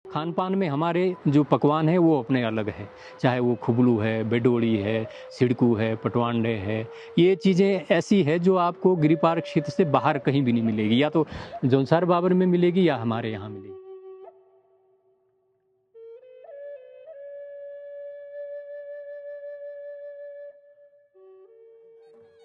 खान पान में हमारे जो पकवान है वो अपने अलग है, चाहे वो खुबलू है, बेडोड़ी है, सिडकू है, पटवांडे है। ये चीज़ें ऐसी है जो आपको गिरिपार क्षेत्र से बाहर कहीं भी नहीं मिलेगी, या तो जौनसार बाबर में मिलेगी या हमारे यहाँ मिलेगी।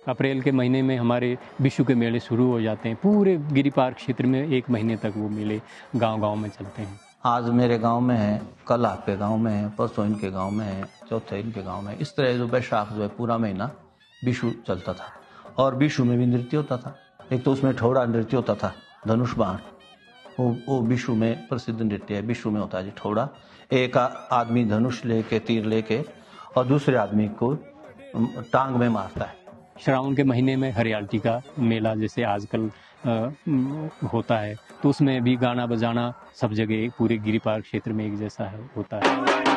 अप्रैल के महीने में हमारे विशु के मेले शुरू हो जाते हैं। पूरे गिरिपार क्षेत्र में 1 महीने तक वो मेले गांव-गांव में चलते हैं। आज मेरे गांव में है, कल आपके गांव में है, परसों इनके गांव में है, चौथे इनके गांव में। इस तरह जो बैशाख जो है पूरा महीना विशु चलता था। और विशु में भी नृत्य होता था। एक तो उसमें ठौड़ा नृत्य होता था, धनुष बाण, वो विशु में प्रसिद्ध नृत्य है। विशु में होता है जी ठौड़ा। एक आदमी धनुष लेके, तीर लेके, और दूसरे आदमी को टांग में मारता है। श्रावण के महीने में हरियालटी का मेला जैसे आजकल होता है, तो उसमें भी गाना बजाना सब जगह पूरे गिरिपार क्षेत्र में एक जैसा है, होता है।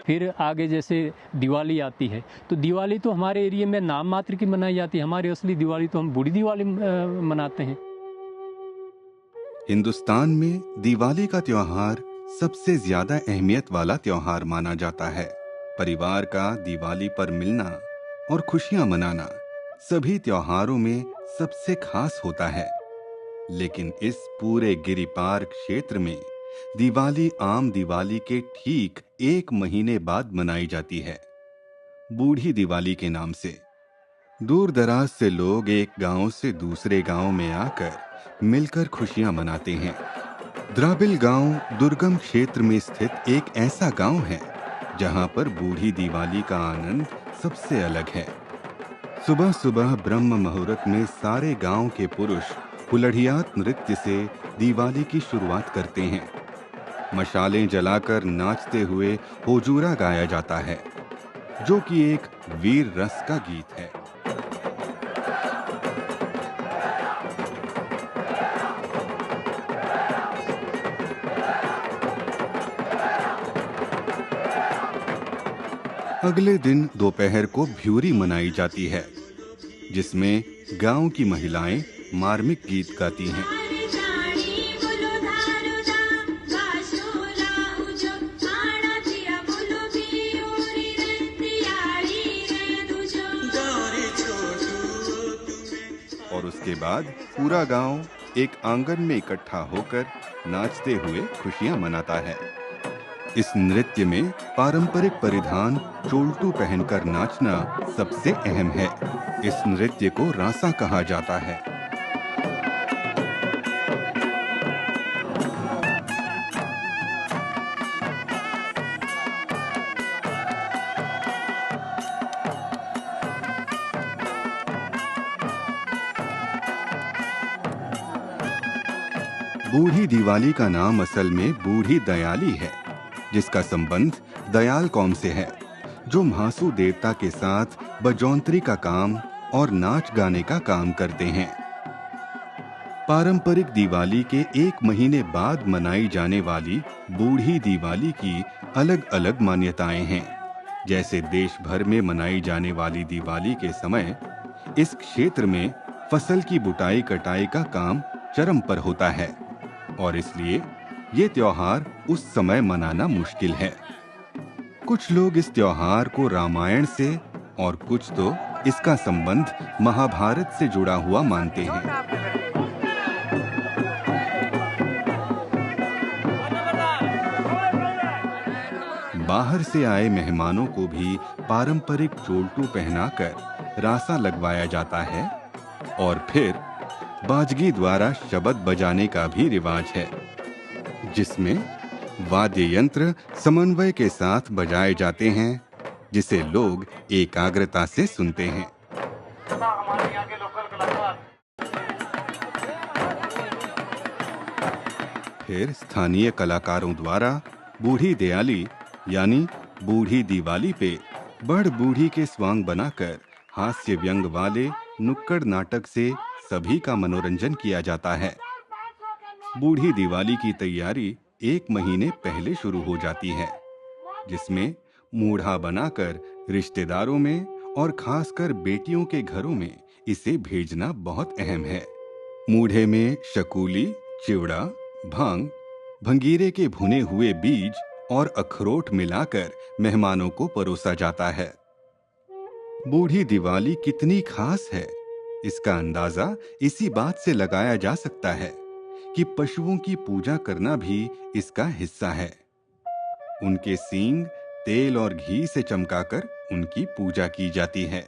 फिर आगे जैसे दिवाली आती है, तो दिवाली तो हमारे एरिया में नाम मात्र की मनाई जाती है। हमारी असली दिवाली तो हम बूढ़ी दिवाली मनाते हैं। हिंदुस्तान में दिवाली का त्योहार सबसे ज्यादा अहमियत वाला त्योहार माना जाता है। परिवार का दिवाली पर मिलना और खुशियां मनाना सभी त्योहारों में सबसे खास होता है। लेकिन इस पूरे गिरिपार क्षेत्र में दिवाली आम दिवाली के ठीक 1 महीने बाद मनाई जाती है, बूढ़ी दिवाली के नाम से। दूर दराज से लोग एक गांव से दूसरे गांव में आकर मिलकर खुशियां मनाते हैं। द्राबिल गांव दुर्गम क्षेत्र में स्थित एक ऐसा गांव है जहां पर बूढ़ी दिवाली का आनंद सबसे अलग है। सुबह सुबह ब्रह्म मुहूर्त में सारे गांव के पुरुष हुलड़ियात नृत्य से दिवाली की शुरुआत करते हैं। मशालें जलाकर नाचते हुए होजूरा गाया जाता है, जो कि एक वीर रस का गीत है। अगले दिन दोपहर को भ्यूरी मनाई जाती है, जिसमें गांव की महिलाएं मार्मिक गीत गाती हैं। और उसके बाद पूरा गांव एक आंगन में इकट्ठा होकर नाचते हुए खुशियां मनाता है। इस नृत्य में पारंपरिक परिधान चोल्टू पहनकर नाचना सबसे अहम है। इस नृत्य को रासा कहा जाता है। बूढ़ी दिवाली का नाम असल में बूढ़ी दयाली है, जिसका संबंध दयाल कौम से है, जो म्हासू देवता के साथ बजौंतरी का काम और नाच गाने का काम करते हैं। पारंपरिक दिवाली के 1 महीने बाद मनाई जाने वाली बूढ़ी दिवाली की अलग अलग मान्यताएं हैं। जैसे देश भर में मनाई जाने वाली दिवाली के समय इस क्षेत्र में फसल की बुटाई कटाई का काम चरम पर होता है, और इसलिए ये त्योहार उस समय मनाना मुश्किल है। कुछ लोग इस त्योहार को रामायण से और कुछ तो इसका संबंध महाभारत से जुड़ा हुआ मानते हैं। बाहर से आए मेहमानों को भी पारंपरिक चोल्टू पहनाकर रासा लगवाया जाता है, और फिर बाजगी द्वारा शबद बजाने का भी रिवाज है, जिसमें वाद्य यंत्र समन्वय के साथ बजाए जाते हैं, जिसे लोग एकाग्रता से सुनते हैं। फिर स्थानीय कलाकारों द्वारा बूढ़ी दयाली यानी बूढ़ी दिवाली पे बड़ बूढ़ी के स्वांग बनाकर हास्य व्यंग वाले नुक्कड़ नाटक से सभी का मनोरंजन किया जाता है। बूढ़ी दिवाली की तैयारी 1 महीने पहले शुरू हो जाती है। जिसमें मूढ़ा बनाकर रिश्तेदारों में और खासकर बेटियों के घरों में इसे भेजना बहुत अहम है। मूढ़े में शकुली, चिवड़ा, भांग, भंगीरे के भुने हुए बीज और अखरोट मिलाकर मेहमानों को परोसा जाता है। बूढ़ी दिवाली कितनी खास है, इसका अंदाजा इसी बात से लगाया जा सकता है कि पशुओं की पूजा करना भी इसका हिस्सा है। उनके सींग तेल और घी से चमकाकर उनकी पूजा की जाती है।